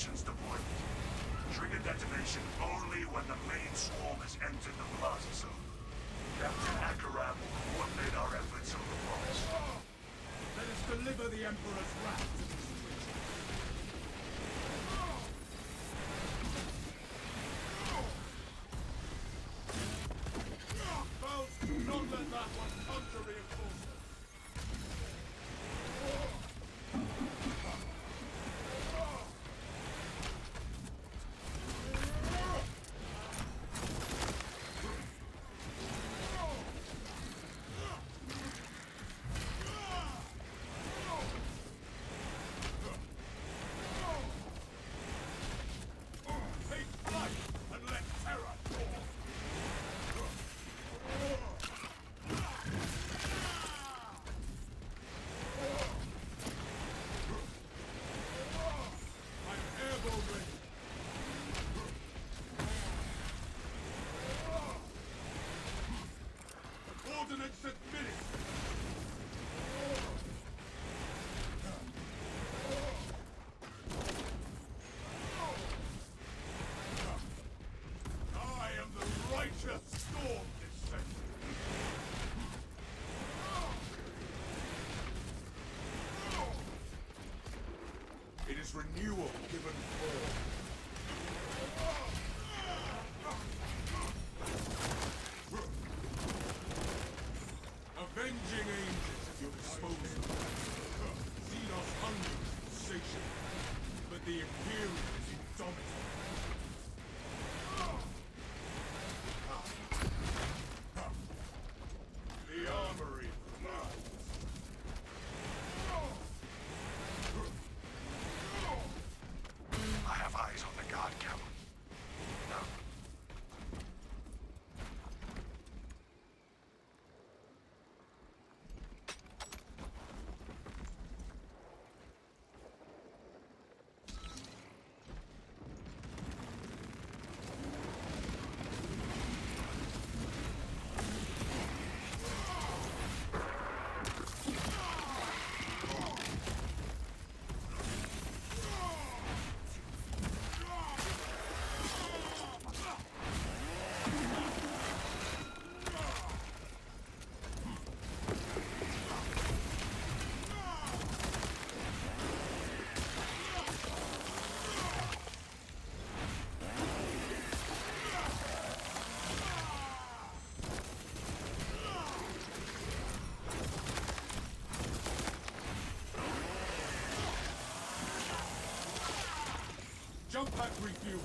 Extermination's deployment. Trigger detonation only when the main swarm has entered the plaza zone. Captain Akaram will coordinate our efforts on the promise. Let us deliver the Emperor's wrath to these creatures. Foes, do not let that one come to reinforcements. Take flight and let terror roar. I'm airborne ready. Ordnance administered. I am the righteous storm descender. It is renewal given form. Avenging angels at your disposal. Xenos hungry and insatiable, but the Imperial is indomitable. The armory provides. I have eyes on the guard camp. No. Jump pack refuel.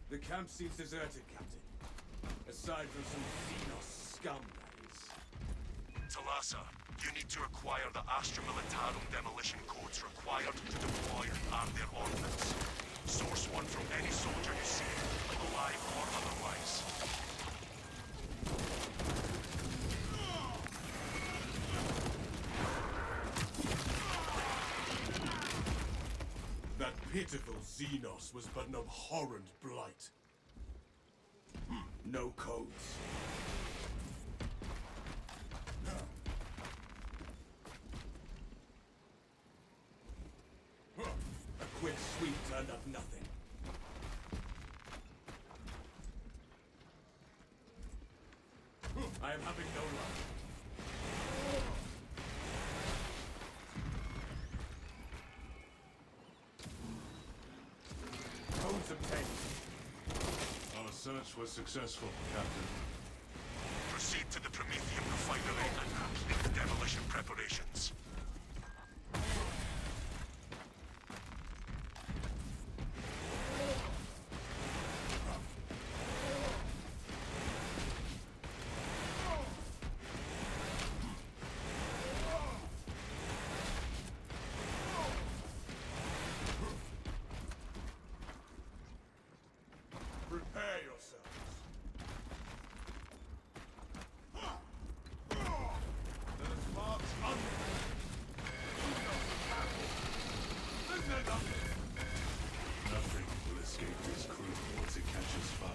The camp seems deserted, Captain. Aside from some Xenos scum, that is. Talassa, you need to acquire the Astra Militarum demolition codes required to deploy and arm their ordnance. Source one from any soldier you see, alive or otherwise. That pitiful Xenos was but an abhorrent blight. No codes. A quick sweep turned up nothing. I am having no luck. Codes obtained. search was successful, Captain. Proceed to the Promethium refinery and complete demolition preparations. Prepare yourselves. Let us march on. Nothing will escape this crew once it catches fire.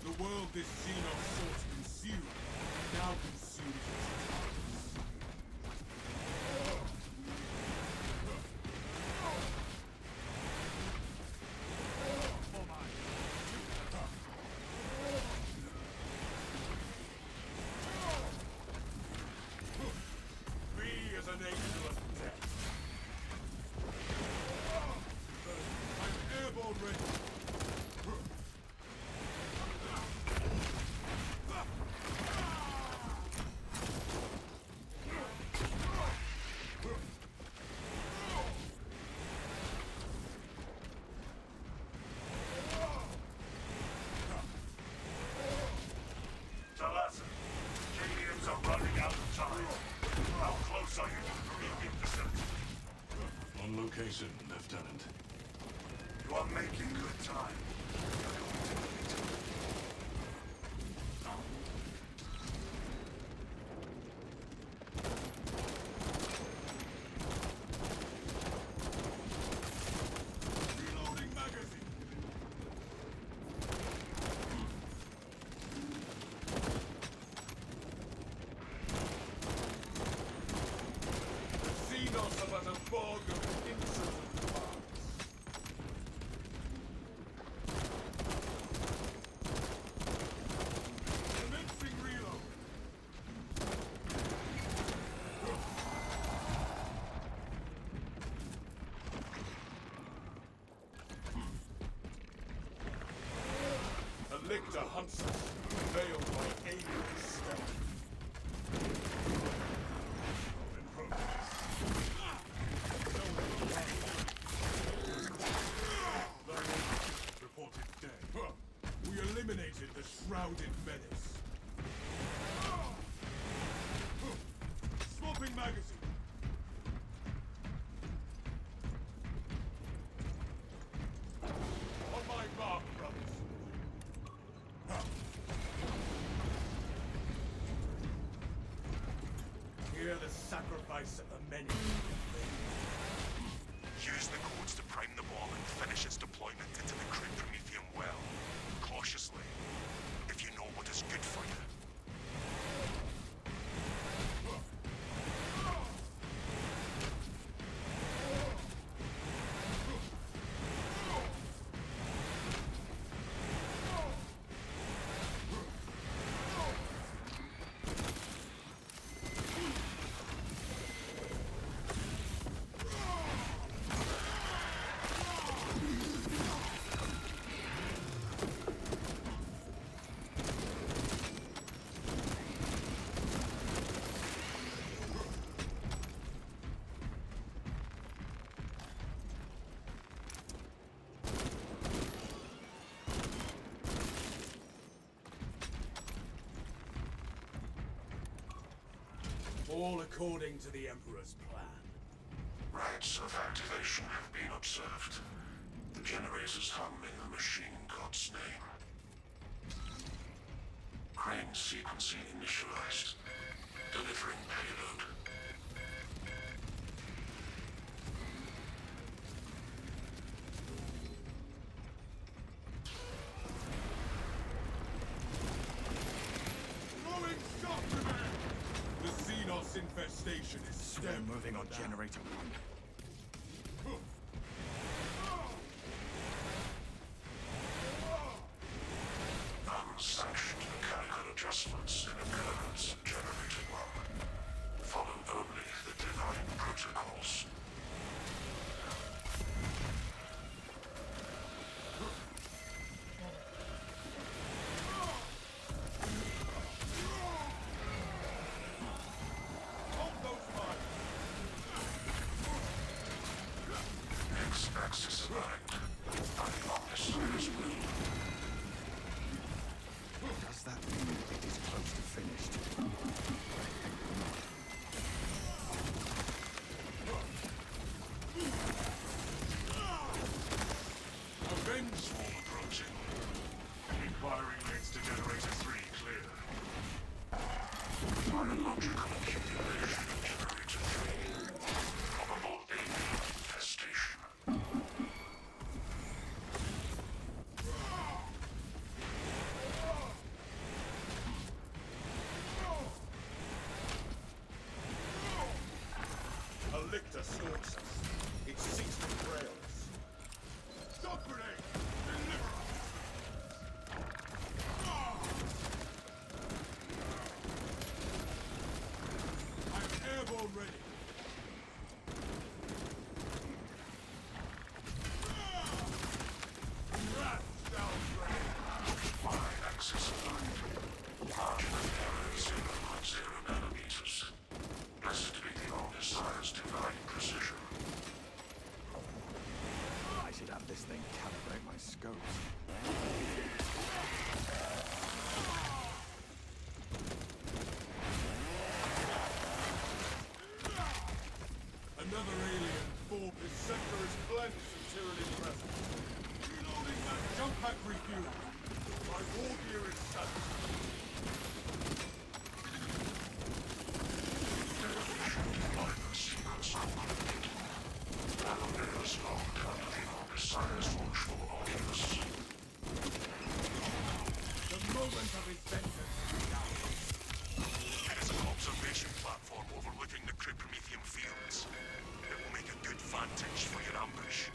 The world this Xenos sought to consume, now consumes its targets. We as an angel of death. I'm airborne ready. Talassa, Cadians are running out of time. How close are you to the Promethium facility? On location, Lieutenant. You are making good time. You're going to need it. Reloading magazine. The Xenos are but a fog of insolent parts. Commencing reload. A lictor hunts us, veiled by alien stealth. In progress. Reported dead. We eliminated the shrouded menace. Swapping magazine. On my mark, brothers. Hear the sacrifice of the many. Use the codes to prime the ball and finish its deployment into the crude Promethium well. Cautiously, if you know what is good for you. All according to the Emperor's plan. Rites of activation have been observed. The generators hum in the machine god's name. Crane sequencing initialized. Delivering payload. Throwing shock command! The Xenos infestation is stemmed. Moving on generator one. Unsanctioned mechanical adjustments in occurrence generator one. Follow only the victor stalks us. It seeks to trail us. Stop grenade! Deliver us! I am airborne ready. Rat down ready. My access line. Margin of error is 0.0 nanometers. Blessed be the Omnissiah's divine precision. I should have this thing calibrate my scopes. Another alien form. This sector is cleansed of Tyranid presence. Reloading that jump pack refuel. My war gear is set. Deployment sequence completed. Navigators logged under the Omnissiah's watchful oculus. The moment of his vengeance is now. It is an observation platform overlooking the Promethium Fields. It will make a good vantage for your ambush.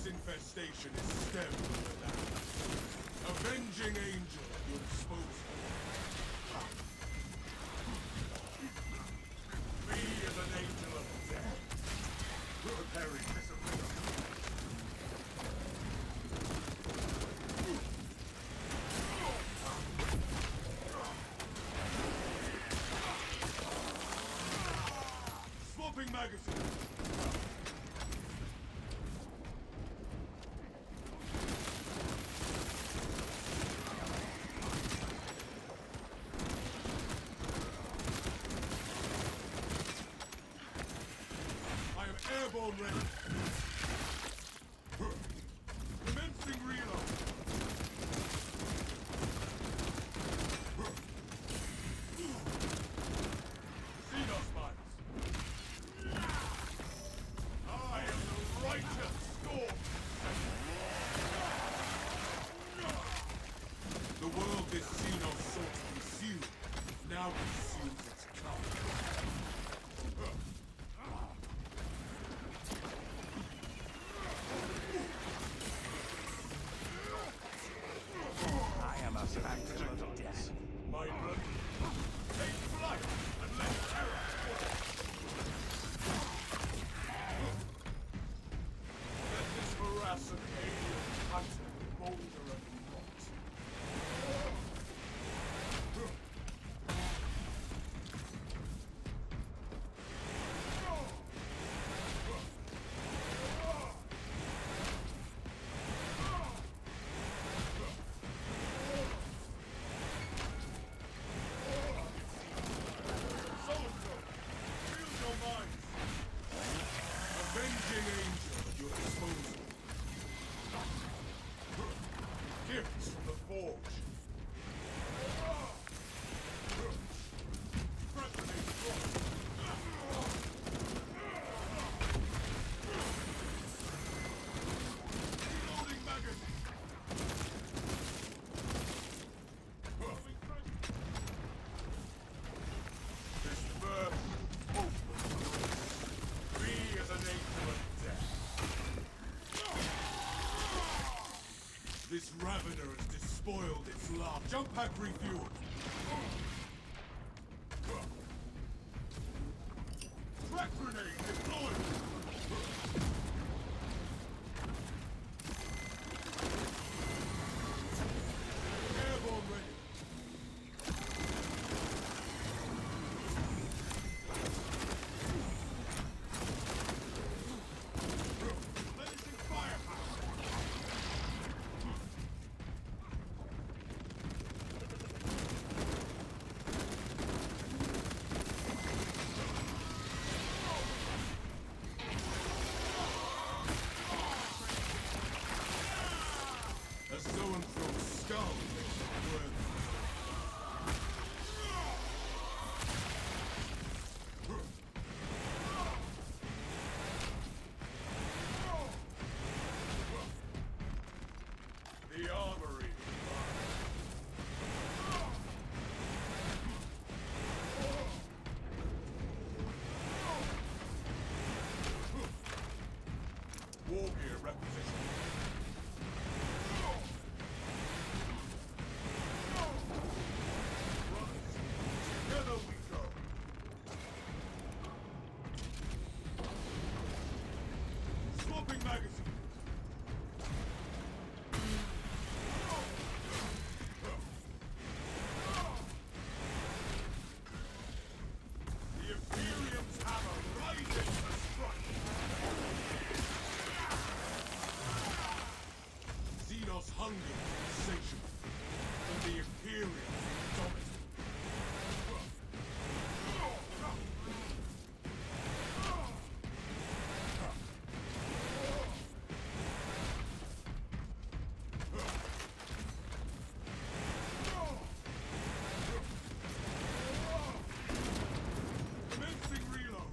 Infestation is stemmed from the land. Avenging angel at your disposal. Me as an angel of death. Preparing disappear. Swapping magazine. Airborne ready. Commencing reload. Xenos mines. I am the righteous storm. The world this Xenos sought to consume now consumes its kind. Mind run. Take flight and let terror fall. Let this harassing alien hunter boulder and rot. Avenging angel at your disposal. Gifts from the forge. Threatening frost. Reloading magazine. This birth. Me as an angel of death. This Ravener has despoiled its love. Jump pack refueled. Track grenade deployed. Airborne ready. Replenishing firepower. Dropping magazine. The Imperium's hammer rises to strike. Xenos hunger is insatiable, but the Imperium is dominant. Commencing reload.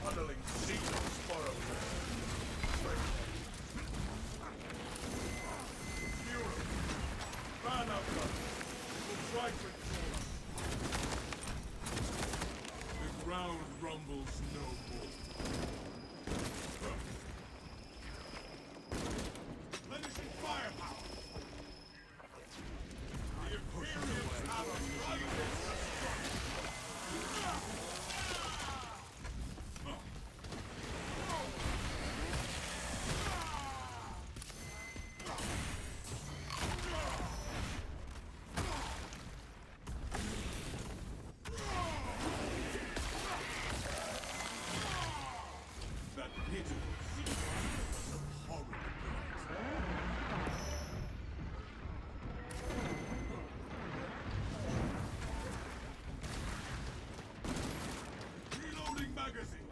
Tunneling Xenos borrowed. Fury, fan up guns. We'll try to control us. The ground rumbles no more. Replenishing firepower. The Imperium's hammer rises to strike. That pitiful sea was a horrible reloading magazine.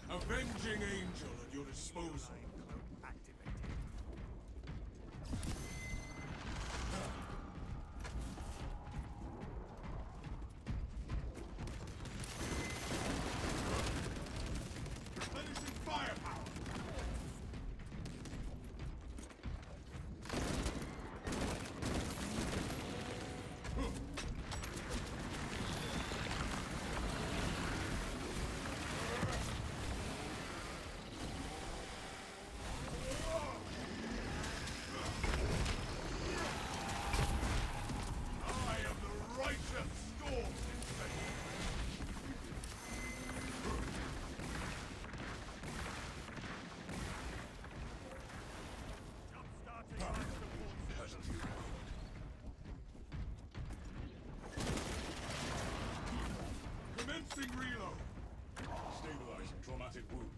Avenging angel at your disposal. Replenishing firepower. I am the righteous storm inspector. Commencing reload. Stabilizing traumatic wound.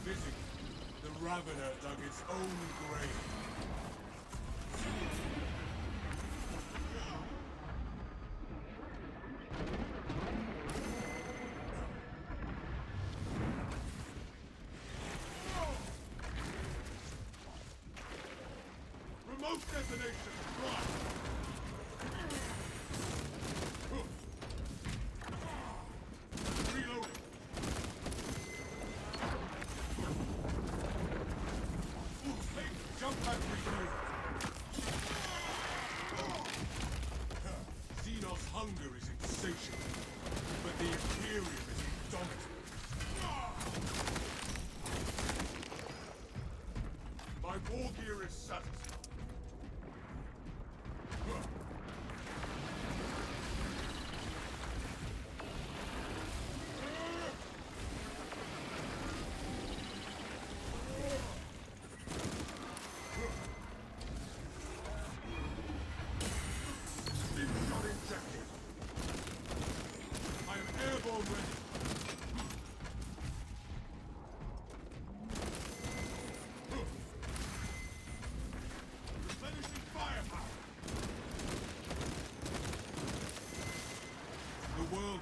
Physically, the Ravener dug its own grave. Remote detonation, right. Reloading. Hey, jump back refuel. Xenos hunger is insatiable, but the Imperium is indomitable. My war gear is satisfied.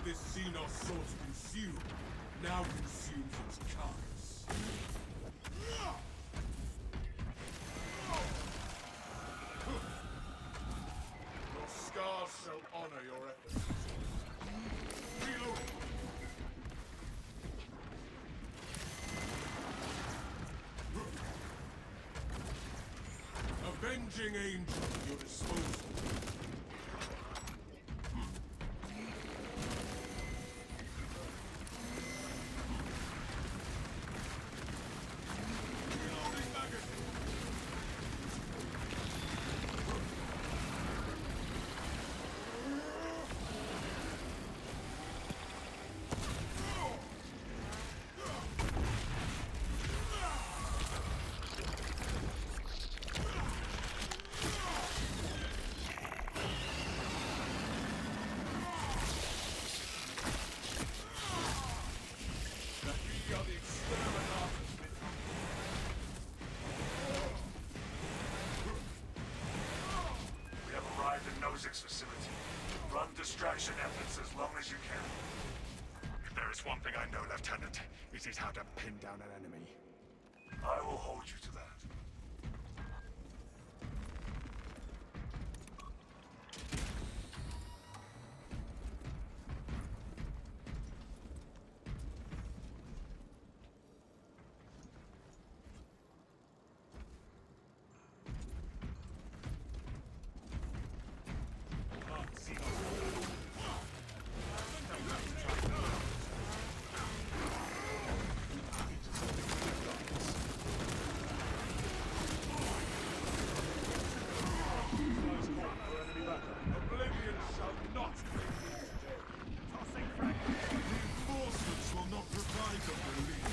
this Xenos sought to consume now consumes its carcass. Your scars shall honor your efforts. Reload! Avenging Angel at your disposal. Reloading magazine. We are the exterminators. We have arrived at Nozick's facility. Run distraction efforts as long as you can. If there is one thing I know, Lieutenant, it is how to pin down an enemy. I will hold you to that. Oblivion shall not bring me today. Tossing fragments. Reinforcements will not provide the relief.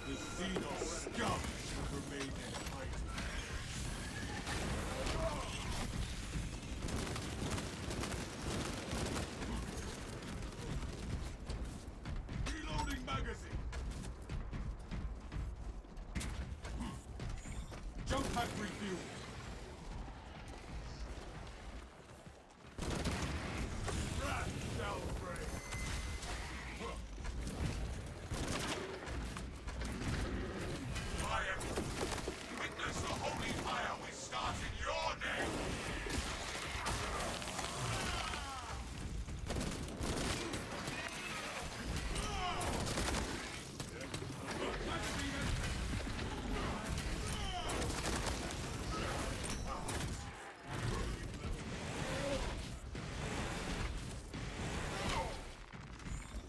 The Xenos scum should remain in hiding. Reloading magazine. Jump pack refuel. Wrath shall break. Fire! Witness the holy fire we start in your name!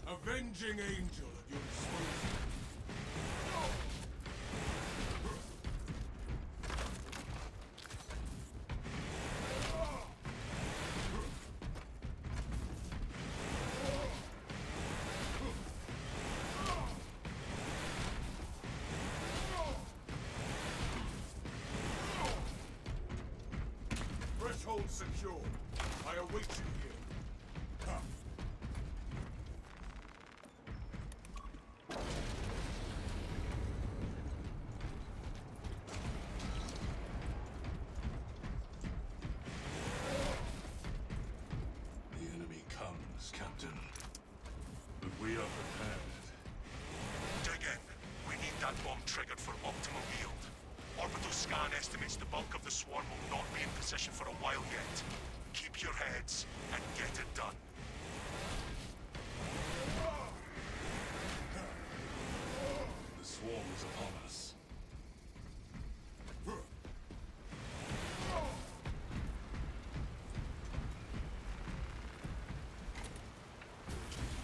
Avenging Angel at your disposal. Threshold secure. I await you here. Come. The enemy comes, Captain. But we are prepared. Dig in. We need that bomb triggered for optimal yield. Orbital scan estimates the bulk of the swarm will not be in position for a while yet. Keep your heads and get it done. The swarm is upon us.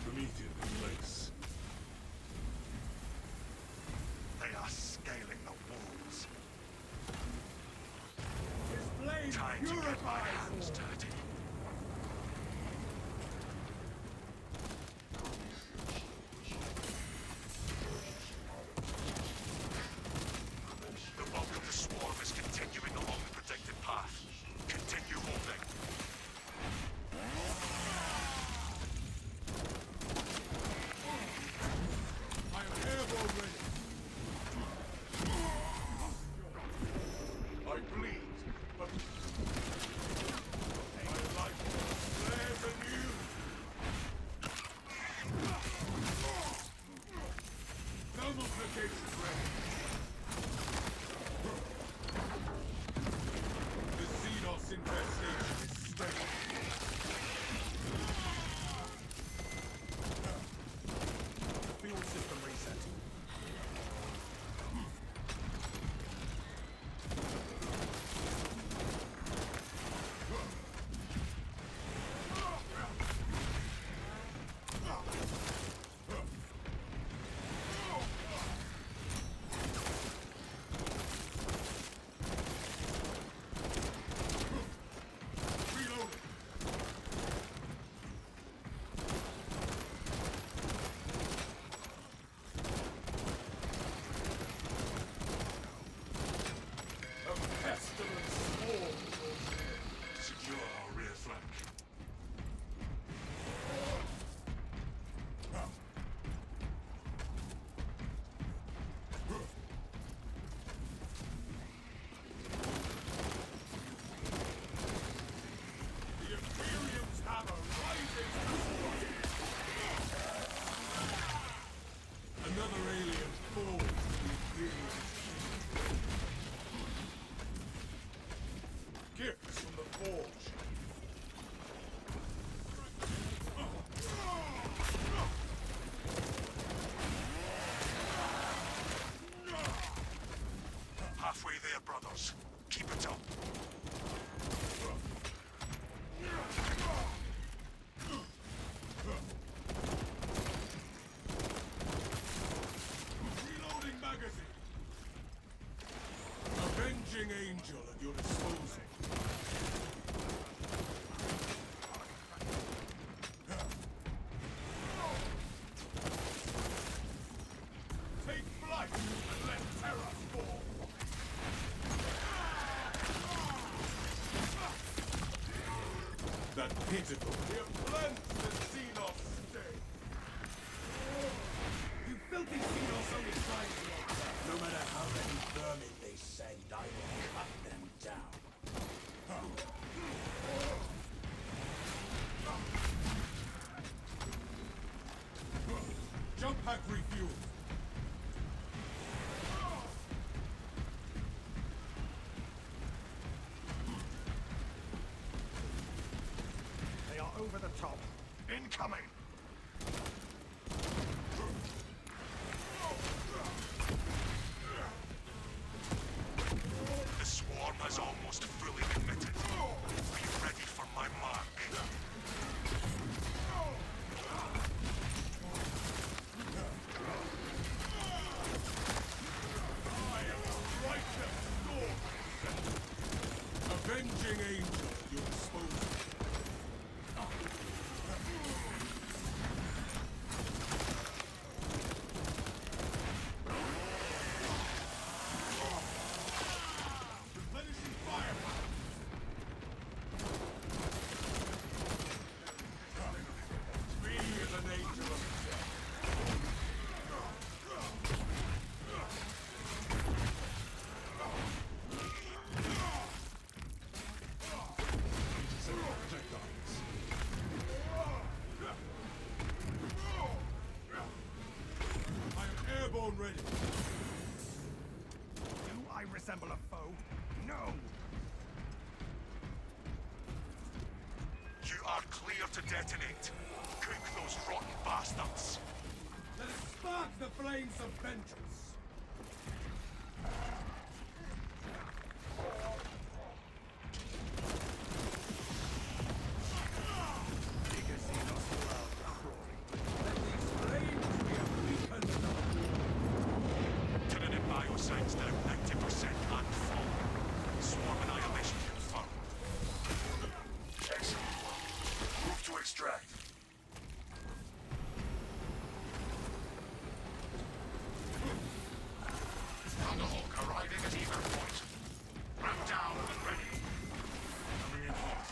Promethium in place. They are scaling the walls. His blade Time to get my purifies hands all. dirty. The bulk of the swarm is continuing along the predicted path. Continue holding. soldiers. Keep it up. Reloading magazine. Avenging angel at your disposal. Take flight and let terror fall. That pitiful here plants the Xenos stay. You filthy Xenos only trying to look back. No matter how many vermin they send, I will cut them down. Jump pack refueled. They are over the top. Incoming! The swarm has almost fully committed. Be ready for my mark. I am a righteous storm. Avenging angel at your disposal. Replenishing firepower. Be the nature of death. I am airborne ready. Do I resemble a foe? No! You are clear to detonate. Cook those rotten bastards. Let us spark the flames of vengeance. Bigger Xenos world crawling. Let these flames be a beacon of Tyranid biosigns down 90% and full. Swarm annihilation confirmed. Excellent work. Move to extract. Thunderhawk arriving at either point. Ramp down and ready. Coming in hot.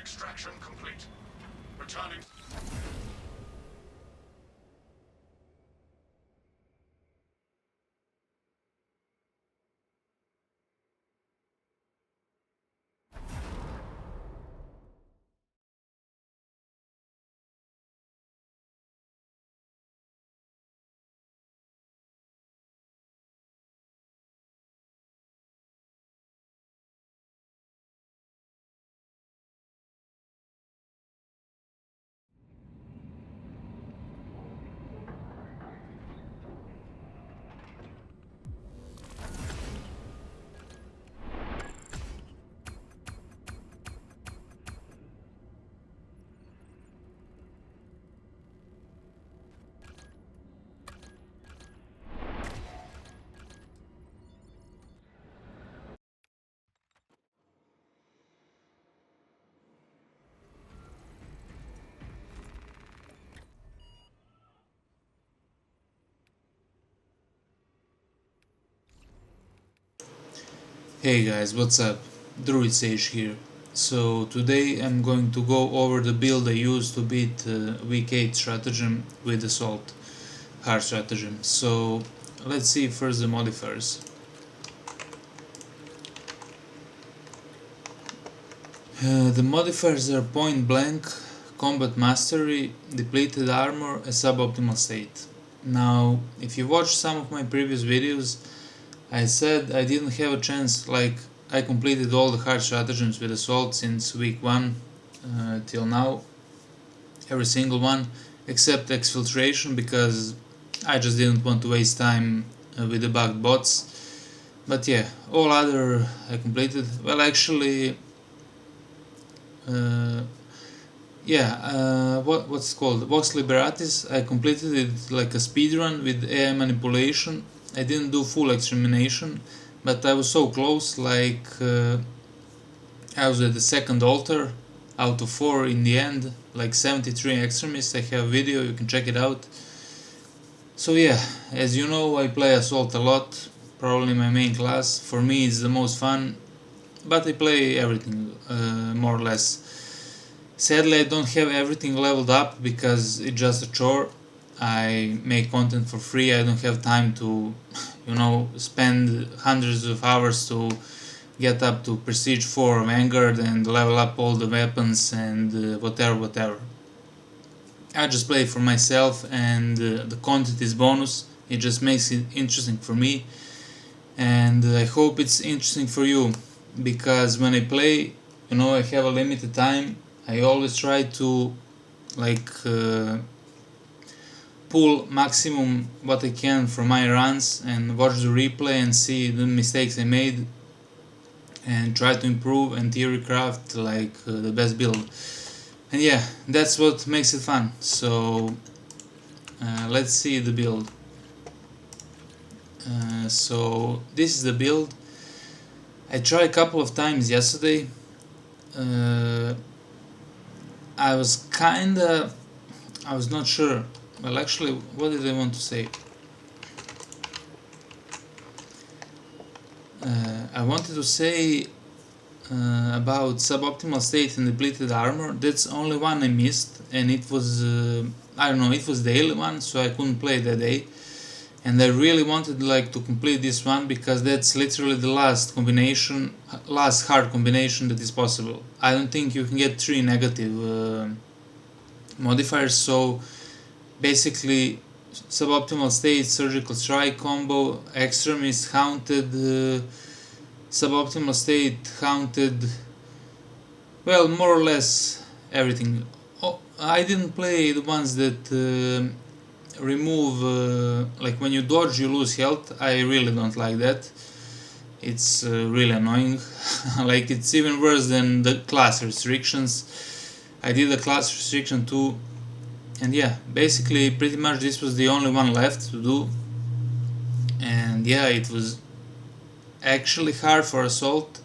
Extraction complete. Returning. Hey guys, what's up? Druid Sage here. So today I'm going to go over the build I used to beat week 8 Stratagem with Assault Hard Stratagem. So let's see first the modifiers. The modifiers are Point Blank, Combat Mastery, Depleted Armor, and Suboptimal State. Now, if you watched some of my previous videos, I said I didn't have a chance, like I completed all the hard stratagems with assault since week 1 till now, every single one except exfiltration, because I just didn't want to waste time with the bugged bots. But yeah, all other I completed. Well, actually, what's it called? Vox Liberatis, I completed it like a speedrun with AI manipulation. I didn't do full extermination, but I was so close, like I was at the second altar out of 4 in the end, like 73 extremists. I have a video, you can check it out. So yeah, as you know, I play assault a lot, probably my main class. For me it's the most fun, but I play everything more or less. Sadly, I don't have everything leveled up because it's just a chore. I make content for free, I don't have time to, you know, spend hundreds of hours to get up to Prestige 4 Vanguard and level up all the weapons and whatever. I just play for myself, and the content is bonus. It just makes it interesting for me, and I hope it's interesting for you, because when I play, you know, I have a limited time. I always try to like pull maximum what I can from my runs and watch the replay and see the mistakes I made and try to improve and theory craft like the best build. And yeah, that's what makes it fun. So let's see the build. So this is the build. I tried a couple of times yesterday. I was not sure. Well, actually, what did I want to say? I wanted to say about suboptimal state and depleted armor. That's only one I missed, and it was I don't know, it was the daily one, so I couldn't play that day. And I really wanted like to complete this one because that's literally the last hard combination that is possible. I don't think you can get 3 negative modifiers, so basically suboptimal state, surgical strike combo, extremist, haunted, suboptimal state, haunted, well, more or less everything. Oh, I didn't play the ones that remove, like when you dodge you lose health. I really don't like that. It's really annoying. Like, it's even worse than the class restrictions. I did a class restriction too, and yeah, basically pretty much this was the only one left to do. And yeah, it was actually hard for assault.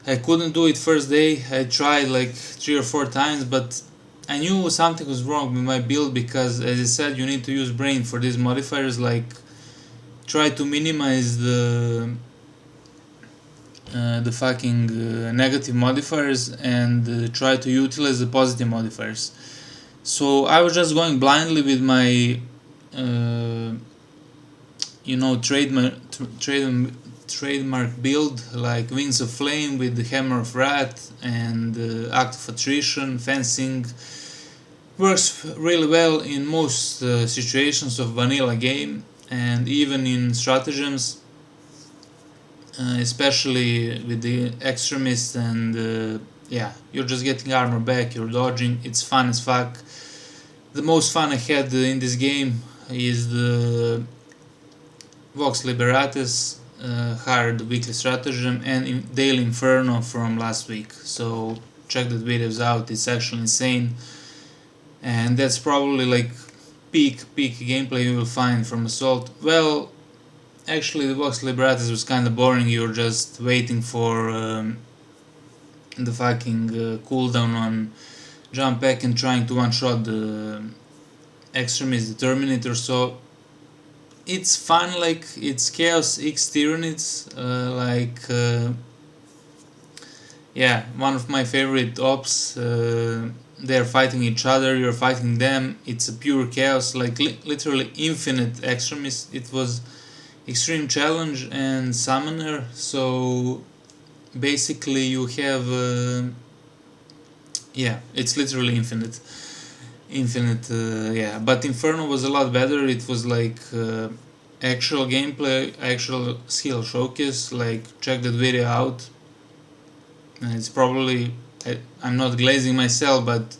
I couldn't do it first day. I tried like 3 or 4 times, but I knew something was wrong with my build, because as I said, you need to use brain for these modifiers, like try to minimize the fucking negative modifiers and try to utilize the positive modifiers. So I was just going blindly with my you know, trademark build, like Wings of Flame with the Hammer of Wrath and Act of Attrition. Fencing works really well in most situations of vanilla game, and even in stratagems, especially with the extremists. And yeah, you're just getting armor back, you're dodging, it's fun as fuck. The most fun I had in this game is the Vox Liberatis hard weekly stratagem and daily Inferno from last week. So check that videos out, it's actually insane. And that's probably like peak gameplay you will find from Assault. Well, actually the Vox Liberatis was kinda boring. You're just waiting for the fucking cooldown on jump back and trying to one-shot the extremist, the Terminator. So it's fun, like it's Chaos X Tyranids, yeah, one of my favorite ops. They're fighting each other, you're fighting them. It's a pure chaos, like literally infinite extremists. It was extreme challenge and summoner, so basically you have yeah, it's literally infinite. Yeah, but Inferno was a lot better. It was like actual gameplay, actual skill showcase, like check that video out. It's probably, I'm not glazing myself, but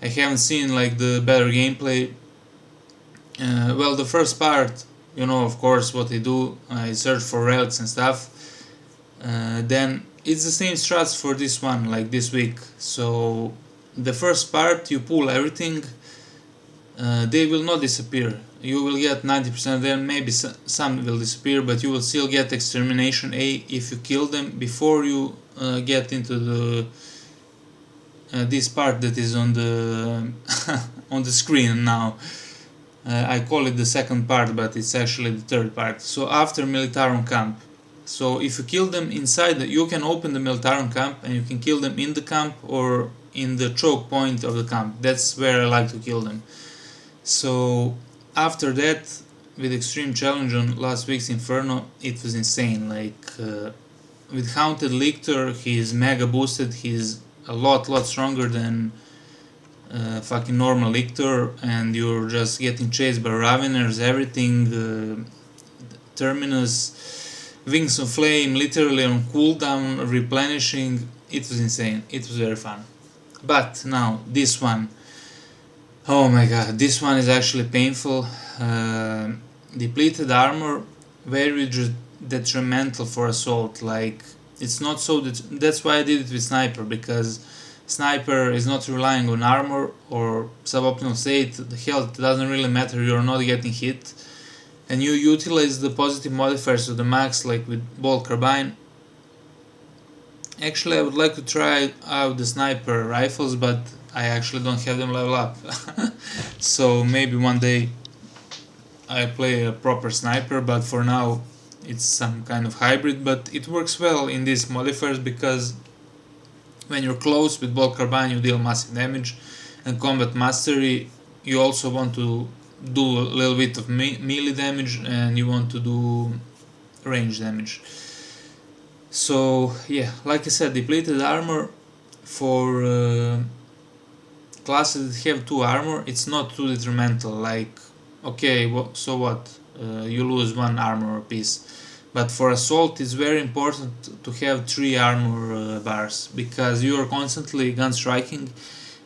I haven't seen like the better gameplay. Well, the first part, you know, of course, what I do, I search for relics and stuff. Then it's the same strats for this one, like this week. So the first part, you pull everything, they will not disappear. You will get 90% of them, maybe some will disappear, but you will still get Extermination A if you kill them before you get into the this part that is on the on the screen now. I call it the second part, but it's actually the third part. So after Militarum Camp. So if you kill them inside, you can open the Militarum Camp and you can kill them in the camp or in the choke point of the camp. That's where I like to kill them. So after that, with Extreme Challenge on last week's Inferno, it was insane. Like with Haunted Lictor, he's mega boosted. He's a lot stronger than fucking normal Lictor, and you're just getting chased by Raveners, everything, Terminus, Wings of Flame, literally on cooldown, replenishing. It was insane, it was very fun. But now, this one, oh my god, this one is actually painful. Depleted armor, very detrimental for assault. Like, it's not so, that's why I did it with Sniper, because Sniper is not relying on armor or suboptimal state, the health doesn't really matter, you're not getting hit, and you utilize the positive modifiers to the max, like with bolt carbine. Actually, I would like to try out the Sniper rifles, but I actually don't have them level up. So maybe one day I play a proper Sniper, but for now it's some kind of hybrid, but it works well in these modifiers because when you're close with bolt carbine you deal massive damage, and combat mastery you also want to do a little bit of melee damage and you want to do range damage. So yeah, like I said, depleted armor for classes that have 2 armor, it's not too detrimental. Like, okay, so what, you lose 1 armor piece. But for assault it's very important to have 3 armor bars, because you are constantly gun striking,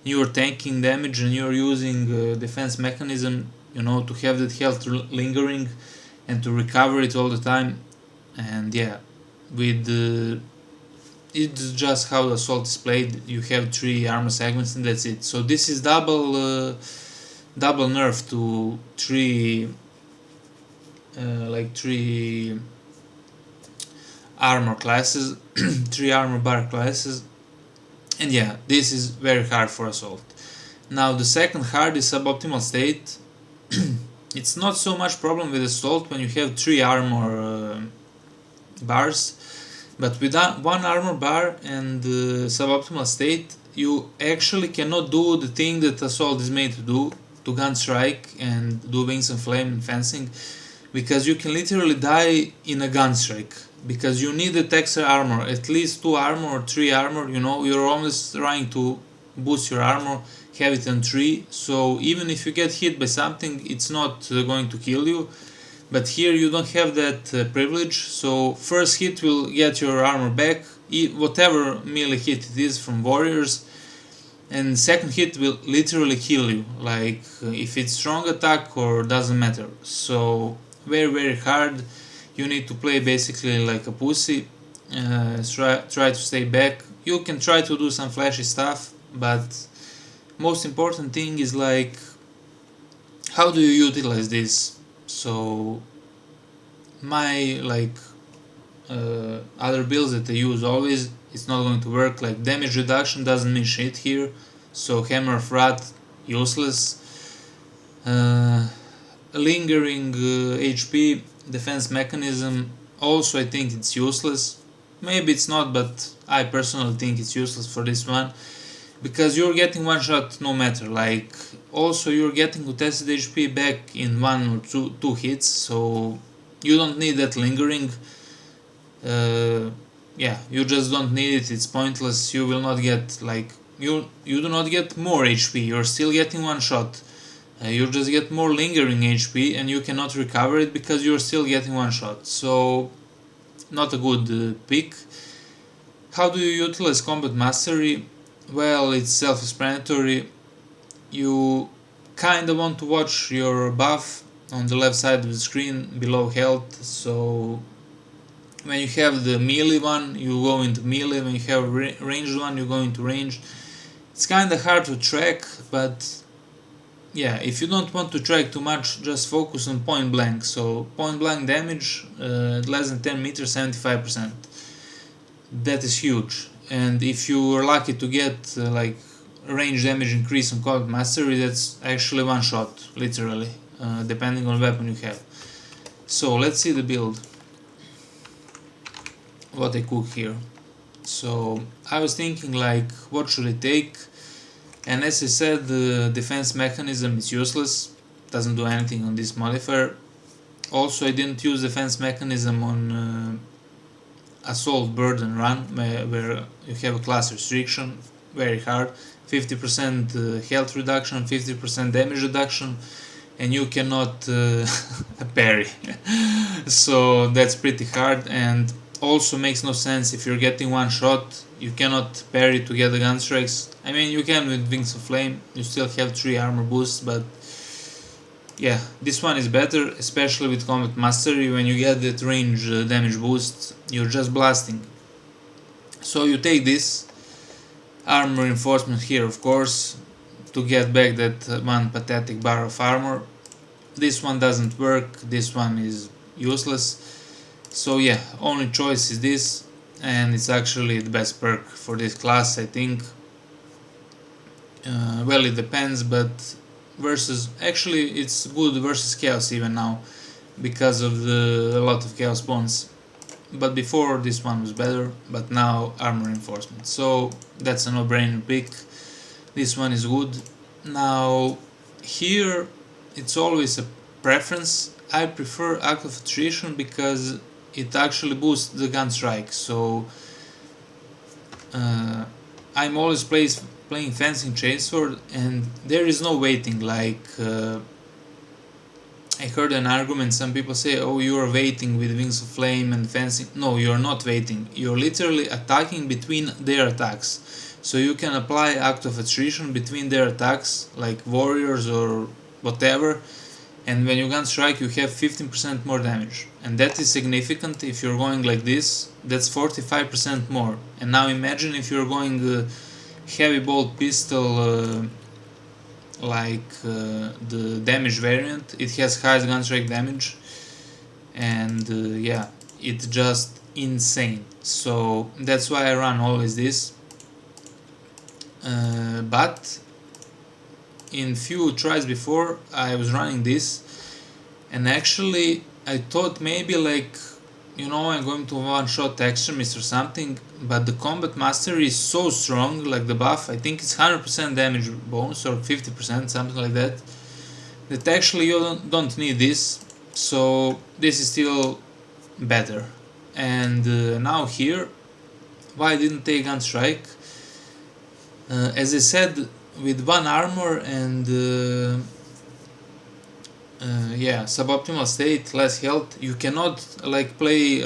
you are tanking damage, and you are using defense mechanism, you know, to have that health lingering and to recover it all the time. And yeah, with it's just how the assault is played. You have 3 armor segments and that's it. So this is double nerf to 3 like 3 armor classes, 3 armor bar classes, and yeah, this is very hard for assault. Now the second hard is suboptimal state. It's not so much problem with assault when you have 3 armor bars, but with 1 armor bar and suboptimal state you actually cannot do the thing that assault is made to do, to gun strike and do wings and flame and fencing, because you can literally die in a gun strike. Because you need that extra armor, at least 2 armor or 3 armor, you know, you're always trying to boost your armor, have it on 3, so even if you get hit by something, it's not going to kill you. But here you don't have that privilege, so first hit will get your armor back, whatever melee hit it is from warriors, and second hit will literally kill you, like if it's strong attack or doesn't matter. So very hard. You need to play basically like a pussy, try to stay back. You can try to do some flashy stuff, but most important thing is like, how do you utilize this? So my other builds that I use always, it's not going to work. Like damage reduction doesn't mean shit here, so Hammer of Wrath, useless. Lingering HP, defense mechanism, also I think it's useless. Maybe it's not, but I personally think it's useless for this one, because you're getting 1 shot no matter. Like, also you're getting contested HP back in 1 or 2 hits, so you don't need that lingering. Yeah, you just don't need it, it's pointless. You will not get, like, you do not get more HP, you're still getting 1 shot. You just get more lingering HP and you cannot recover it because you're still getting one shot. So not a good pick. How do you utilize combat mastery? Well, it's self-explanatory. You kinda want to watch your buff on the left side of the screen below health. So when you have the melee one, you go into melee. When you have a ranged one, you go into range. It's kinda hard to track, but yeah, if you don't want to track too much, just focus on point blank. So point blank damage, less than 10 meters, 75%. That is huge. And if you are lucky to get like range damage increase on combat mastery, that's actually one shot, literally, depending on weapon you have. So let's see the build. What I cook here. So I was thinking like, what should I take? And as I said, the defense mechanism is useless, doesn't do anything on this modifier. Also, I didn't use defense mechanism on assault burden run, where you have a class restriction, very hard, 50% health reduction, 50% damage reduction, and you cannot parry. So that's pretty hard, and also makes no sense if you're getting one shot, you cannot parry to get the gun strikes. I mean, you can with Wings of Flame, you still have 3 armor boosts, but yeah, this one is better, especially with combat mastery. When you get that range damage boost, you're just blasting. So you take this armor reinforcement here, of course, to get back that one pathetic bar of armor. This one doesn't work, this one is useless. So yeah, only choice is this, and it's actually the best perk for this class, I think. Well, it depends, but versus, actually it's good versus chaos even now, because of a lot of chaos spawns. But before this one was better, but now armor reinforcement. So that's a no-brainer pick. This one is good. Now here it's always a preference. I prefer Act of Attrition because it actually boosts the gun strike. So I'm always playing fencing chainsword, and there is no waiting. Like I heard an argument, some people say, oh, you are waiting with Wings of Flame and fencing. No, you're not waiting, you're literally attacking between their attacks. So you can apply Act of Attrition between their attacks, like warriors or whatever, and when you gun strike you have 15% more damage, and that is significant. If you're going like this, that's 45% more. And now imagine if you're going heavy bolt pistol, the damage variant. It has highest gun strike damage, and yeah, it's just insane. So that's why I run always this. But in few tries before I was running this, and actually I thought maybe like, you know, I'm going to one-shot Extremist or something, but the combat mastery is so strong, like the buff, I think it's 100% damage bonus or 50%, something like that, that actually you don't need this. So this is still better. And now here, why I didn't take gun strike? As I said, with one armor and yeah, suboptimal state, less health, you cannot like play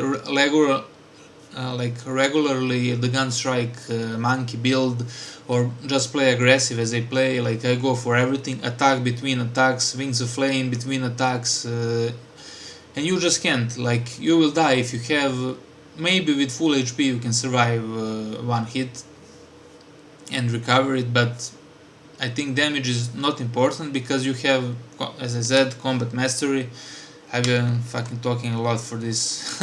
regularly the gun strike monkey build, or just play aggressive as I play. Like I go for everything, attack between attacks, Wings of Flame between attacks, and you just can't. Like you will die if you have, maybe with full HP you can survive one hit and recover it, but I think damage is not important because you have, as I said, combat mastery. I've been fucking talking a lot for this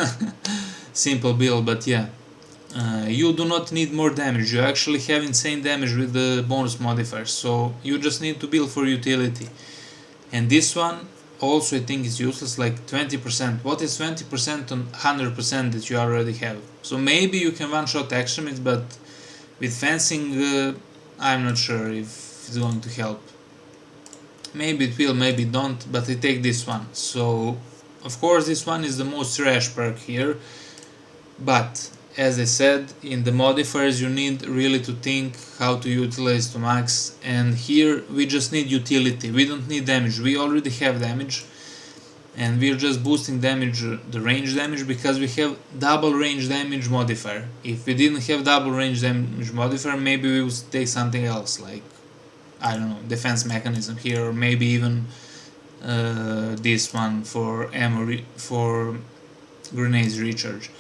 simple build, but yeah, you do not need more damage. You actually have insane damage with the bonus modifiers, so you just need to build for utility. And this one also I think is useless, like 20%. What is 20% on 100% that you already have? So maybe you can one-shot Extremist, but with fencing I'm not sure if it's going to help. Maybe it will, maybe it don't, but I take this one. So of course this one is the most trash perk here, but as I said, in the modifiers you need really to think how to utilize to max, and here we just need utility, we don't need damage, we already have damage, and we're just boosting damage, the range damage, because we have double range damage modifier. If we didn't have double range damage modifier, maybe we would take something else, like, I don't know, defense mechanism here, or maybe even this one for ammo, for grenades recharge.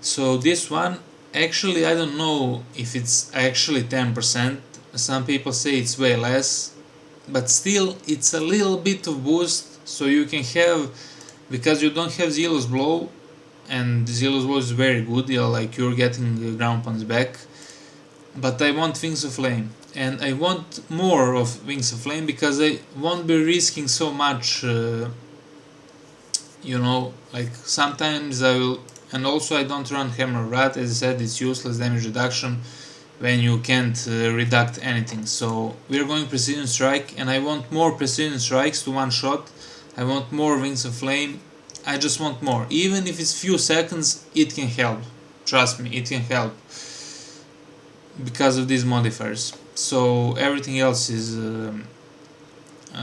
So this one, actually I don't know if it's actually 10%, some people say it's way less, but still it's a little bit of boost, so you can have, because you don't have Zealous Blow, and Zealous Blow is very good, like you're getting the ground pounds back, but I want Wings of Flame, and I want more of Wings of Flame because I won't be risking so much, you know, like sometimes I will. And also I don't run Hammer Rat, as I said, it's useless damage reduction when you can't reduct anything. So we're going Precision Strike, and I want more Precision Strikes to one shot. I want more Wings of Flame. I just want more. Even if it's few seconds, it can help. Trust me, it can help. Because of these modifiers. So everything else is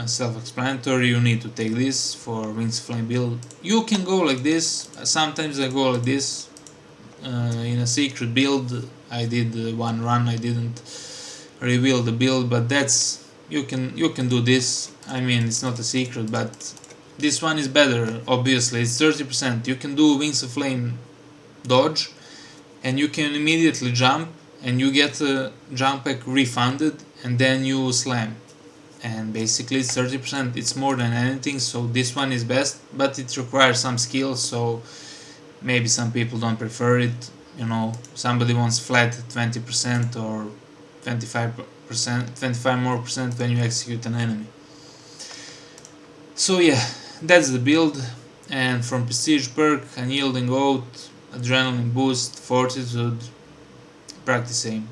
self-explanatory. You need to take this for Wings of Flame build. You can go like this. Sometimes I go like this. In a secret build, I did one run. I didn't reveal the build, but that's you can do this. I mean, it's not a secret, but this one is better. Obviously, it's 30%. You can do Wings of Flame dodge, and you can immediately jump, and you get a jump pack refunded, and then you slam. And basically it's 30%, it's more than anything, so this one is best, but it requires some skill, so maybe some people don't prefer it, you know, somebody wants flat 20% or 25% more percent when you execute an enemy. So yeah, that's the build, and from Prestige perk, Unyielding Oath, Adrenaline Boost, Fortitude, Practice Aim.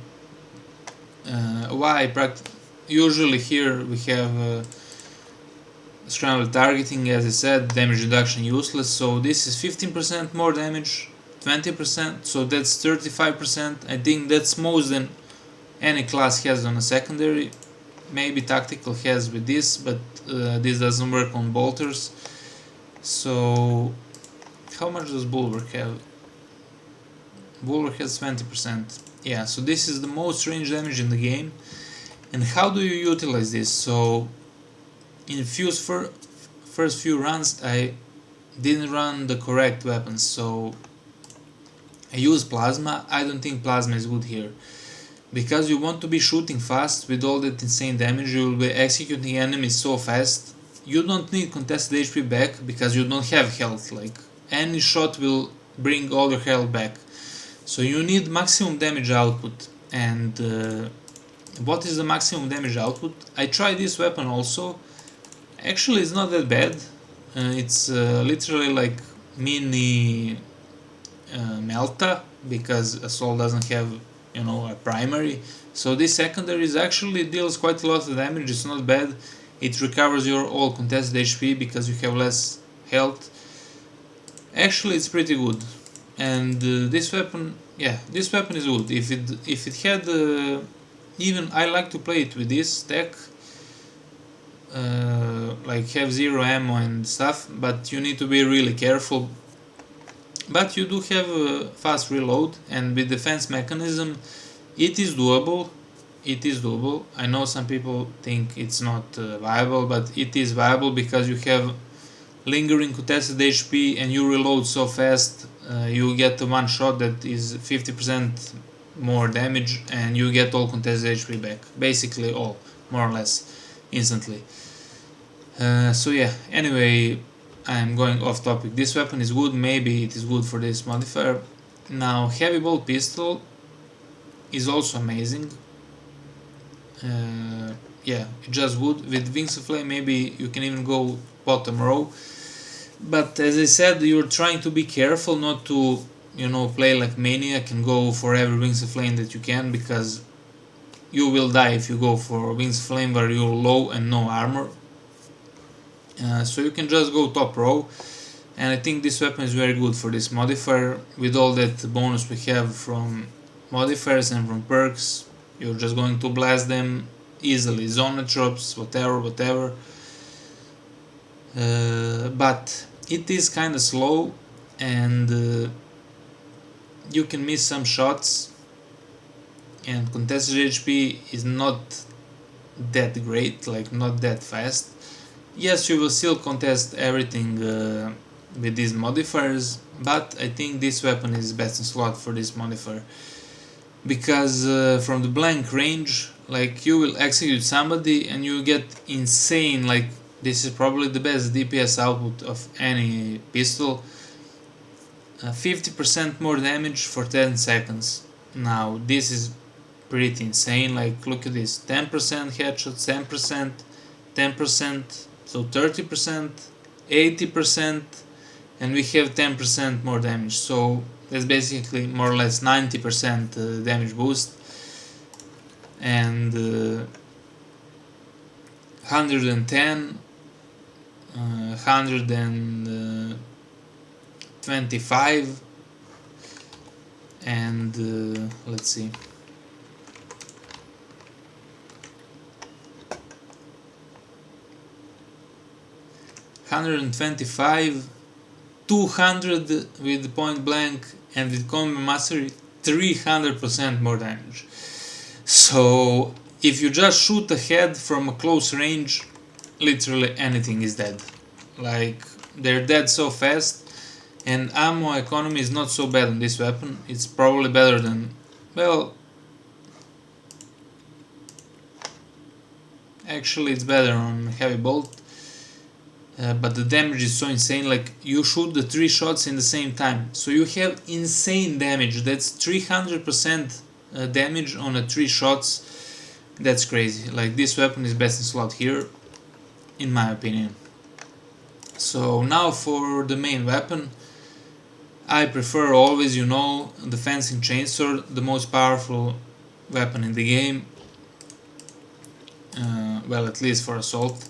Why practice? Usually here we have scramble targeting, as I said, damage reduction useless, so this is 15% more damage, 20%, so that's 35%. I think that's more than any class has on a secondary. Maybe tactical has with this, but this doesn't work on bolters. So how much does Bulwark have? Bulwark has 20%. Yeah, so this is the most range damage in the game. And how do you utilize this? So in first few runs I didn't run the correct weapons, so I use Plasma. I don't think Plasma is good here, because you want to be shooting fast with all that insane damage. You will be executing enemies so fast. You don't need contested HP back because you don't have health, like any shot will bring all your health back. So you need maximum damage output, and what is the maximum damage output? I tried this weapon also. Actually it's not that bad. It's literally like mini Melta, because Assault doesn't have, you know, a primary. So this secondary is actually deals quite a lot of damage. It's not bad. It recovers your all contested HP because you have less health. Actually it's pretty good. And this weapon, yeah, this weapon is good. If it had even I like to play it with this tech, like have 0 ammo and stuff, but you need to be really careful. But you do have a fast reload, and with defense mechanism it is doable. It is doable. I know some people think it's not viable, but it is viable because you have lingering contested HP and you reload so fast. You get one shot that is 50% more damage, and you get all contested HP back, basically all, more or less, instantly. So yeah, anyway, I'm going off topic. This weapon is good, maybe it is good for this modifier. Now, heavy bolt pistol is also amazing. Yeah, it's just good. With Wings of Flame maybe you can even go bottom row, but as I said, you're trying to be careful not to, you know, play like maniac and go for every Wings of Flame that you can, because you will die if you go for Wings of Flame where you're low and no armor. So you can just go top row. and I think this weapon is very good for this modifier. With all that bonus we have from modifiers and from perks, you're just going to blast them easily. Neurotrope, whatever. But it is kinda slow, and you can miss some shots, and contested HP is not that great, like not that fast. Yes, you will still contest everything with these modifiers, but I think this weapon is best in slot for this modifier, because from the blank range, like you will execute somebody and you get insane, like this is probably the best DPS output of any pistol. 50% more damage for 10 seconds. Now this is pretty insane, like look at this, 10% headshots, 10%, 10%, so 30%, 80%, and we have 10% more damage, so that's basically more or less 90% damage boost. And 110, 125, and let's see, 125, 200 with point blank, and with combat mastery 300% more damage. So if you just shoot ahead from a close range, literally anything is dead. Like they're dead so fast, and ammo economy is not so bad on this weapon. It's probably better than, well, actually it's better on heavy bolt. But the damage is so insane, like you shoot the 3 shots in the same time, so you have insane damage. That's 300% damage on a 3 shots. That's crazy. Like this weapon is best in slot here, in my opinion. So now for the main weapon, I prefer always, you know, the fencing chainsword, the most powerful weapon in the game. Well, at least for assault.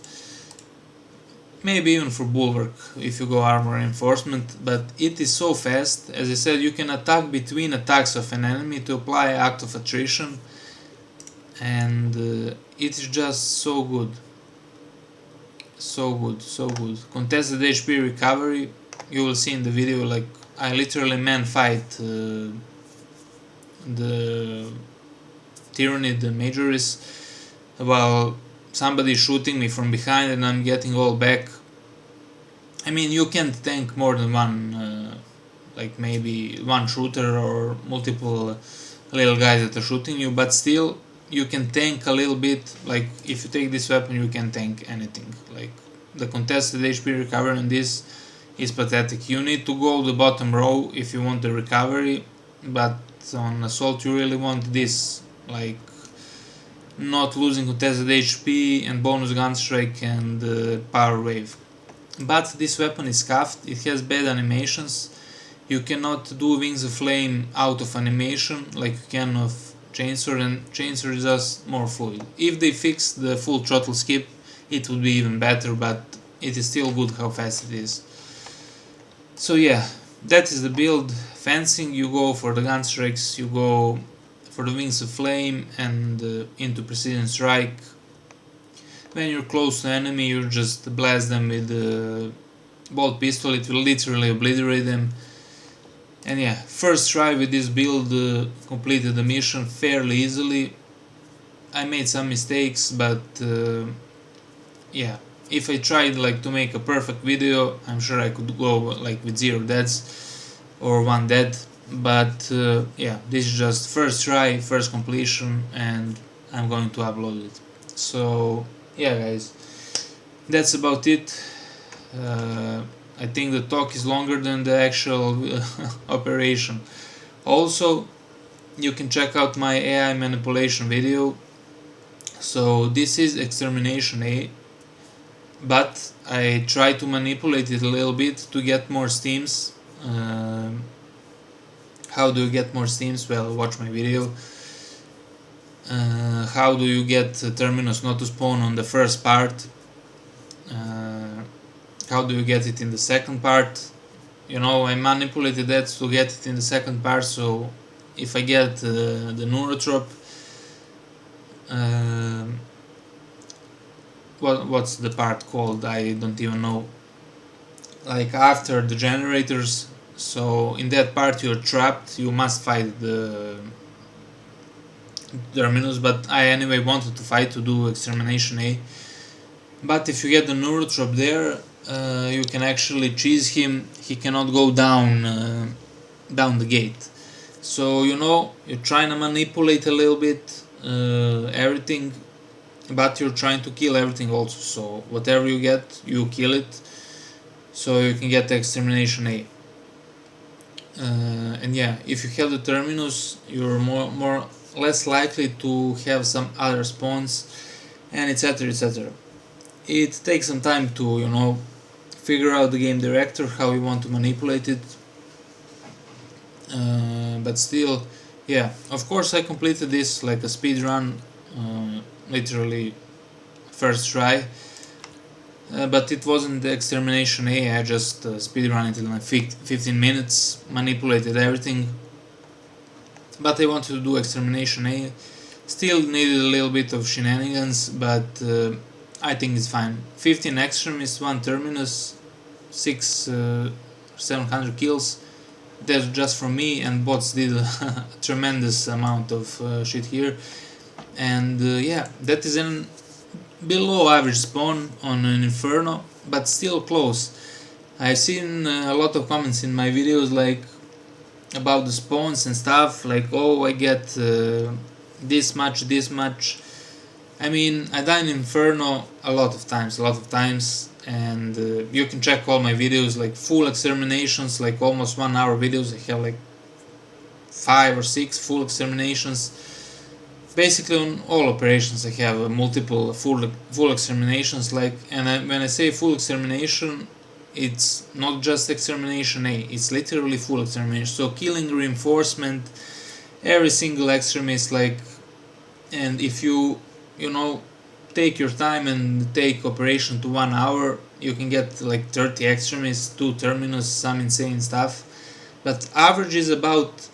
Maybe even for bulwark if you go armor reinforcement, but it is so fast. As I said, you can attack between attacks of an enemy to apply act of attrition, and it is just so good. So good, so good. Contested HP recovery, you will see in the video, like I literally man fight the Tyrannid, the Majoris, while somebody is shooting me from behind and I'm getting all back. I mean, you can't tank more than one, like maybe one shooter or multiple little guys that are shooting you, but still you can tank a little bit. Like if you take this weapon, you can tank anything. Like the contested HP recovery on this is pathetic. You need to go the bottom row if you want the recovery, but on assault you really want this, like not losing contested HP and bonus gun strike and power wave. But this weapon is scuffed, it has bad animations. You cannot do Wings of Flame out of animation like you can of Chainsword, and Chainsword is just more fluid. If they fix the full throttle skip, it would be even better, but it is still good how fast it is. So yeah, that is the build. Fencing, you go for the gun strikes, you go for the Wings of Flame and into Precision Strike. When you're close to enemy, you just blast them with the bolt pistol, it will literally obliterate them. And yeah, first try with this build completed the mission fairly easily. I made some mistakes, but yeah, if I tried like to make a perfect video, I'm sure I could go like with 0 deaths or 1 death. But yeah, this is just first try, first completion, and I'm going to upload it. So yeah guys, that's about it. I think the talk is longer than the actual operation. Also, you can check out my AI manipulation video. So this is Extermination A, but I try to manipulate it a little bit to get more steams. How do you get more steams? Well, watch my video. How do you get Terminus not to spawn on the first part? How do you get it in the second part? you know, I manipulated that to get it in the second part, so if I get the Neurotrhope, what's the part called? I don't even know. Like after the generators, so in that part you're trapped, you must fight the terminus, but I anyway wanted to fight to do Extermination A. But if you get the Neurotrhope there, you can actually cheese him, he cannot go down down the gate. So you know, you're trying to manipulate a little bit everything, but you're trying to kill everything also, so whatever you get, you kill it, so you can get the Extermination A. And yeah, if you have the terminus, you're less likely to have some other spawns, and etc, etc. It takes some time to, you know, figure out the game director, how you want to manipulate it, but still, yeah, of course I completed this like a speed run, literally first try, but it wasn't the Extermination A. I just speedrun it in like 15 minutes, manipulated everything, but I wanted to do Extermination A. Still needed a little bit of shenanigans, but I think it's fine. 15 extremists, 1 terminus, 700 kills. That's just from me, and bots did a tremendous amount of shit here. And yeah, that is an below average spawn on an Inferno, but still close. I've seen a lot of comments in my videos like about the spawns and stuff, like, oh, I get this much. I mean, I died in Inferno a lot of times, and you can check all my videos, like full exterminations, like almost 1 hour videos. I have like 5 or 6 full exterminations. Basically on all operations I have multiple full exterminations, like, and when I say full extermination, it's not just Extermination A, it's literally full extermination, so killing reinforcement, every single extremist, like, and if you know, take your time and take operation to 1 hour, you can get like 30 extremists, 2 terminus, some insane stuff, but average is about,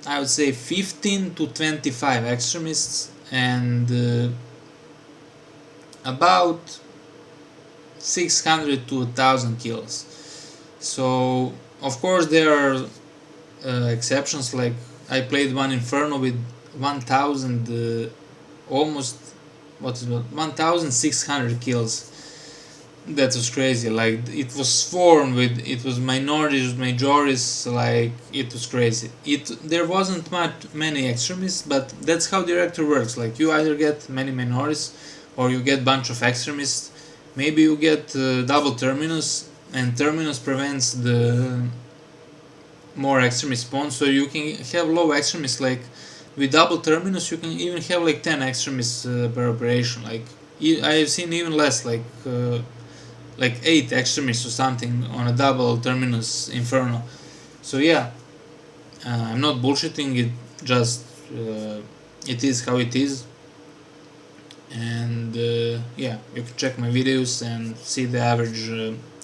I would say, 15 to 25 extremists, and about 600 to 1000 kills. So of course there are exceptions, like I played one Inferno with 1000 almost 1600 kills. That was crazy, like it was swarmed with, it was minorities, majorities, like it was crazy. There wasn't many extremists, but that's how director works, like you either get many minorities or you get bunch of extremists. Maybe you get double terminus, and terminus prevents the more extremist spawns, so you can have low extremists. Like with double terminus you can even have like 10 extremists per operation. Like I have seen even less, like 8 extremists or something on a double terminus Inferno. So yeah, I'm not bullshitting, it just it is how it is. And yeah, you can check my videos and see the average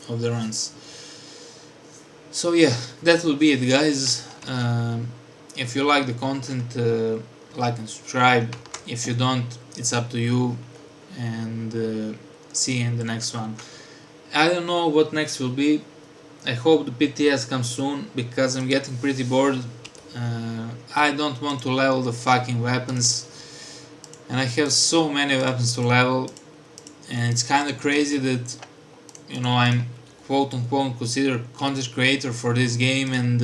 of the runs. So yeah, that will be it, guys. If you like the content, like and subscribe. If you don't, it's up to you, and see you in the next one. I don't know what next will be. I hope the PTS comes soon, because I'm getting pretty bored. I don't want to level the fucking weapons, and I have so many weapons to level, and it's kinda crazy that, you know, I'm quote unquote considered content creator for this game, and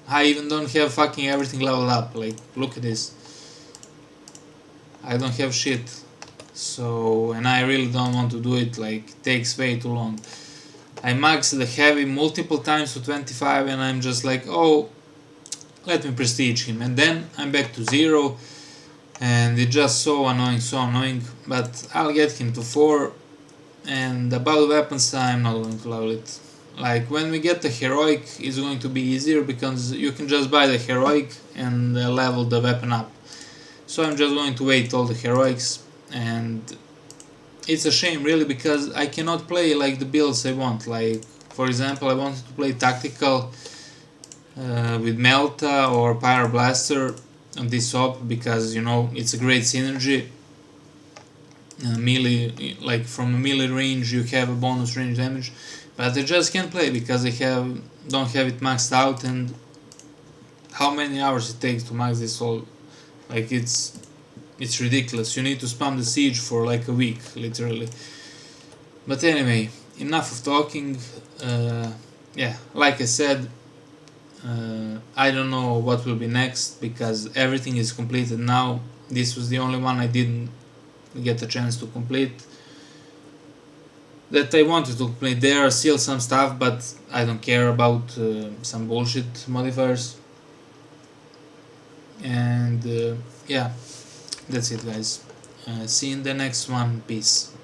I even don't have fucking everything leveled up. Like, look at this, I don't have shit. So, and I really don't want to do it, like, it takes way too long. I maxed the heavy multiple times to 25, and I'm just like, oh, let me prestige him, and then I'm back to 0, and it's just so annoying, but I'll get him to 4. And about weapons, I'm not going to level it. Like, when we get the heroic, it's going to be easier, because you can just buy the heroic and level the weapon up. So I'm just going to wait all the heroics, and it's a shame really, because I cannot play like the builds I want. Like, For example, I wanted to play tactical with Melta or Pyroblaster on this op because, you know, it's a great synergy. Melee, like from a melee range you have a bonus range damage, but I just can't play because I don't have it maxed out, and how many hours it takes to max this all, like it's ridiculous. You need to spam the siege for like a week, literally. But anyway, enough of talking. Yeah, like I said, I don't know what will be next because everything is completed now. This was the only one I didn't get a chance to complete, that I wanted to complete. There are still some stuff, but I don't care about some bullshit modifiers. And yeah, that's it guys. See you in the next one. Peace.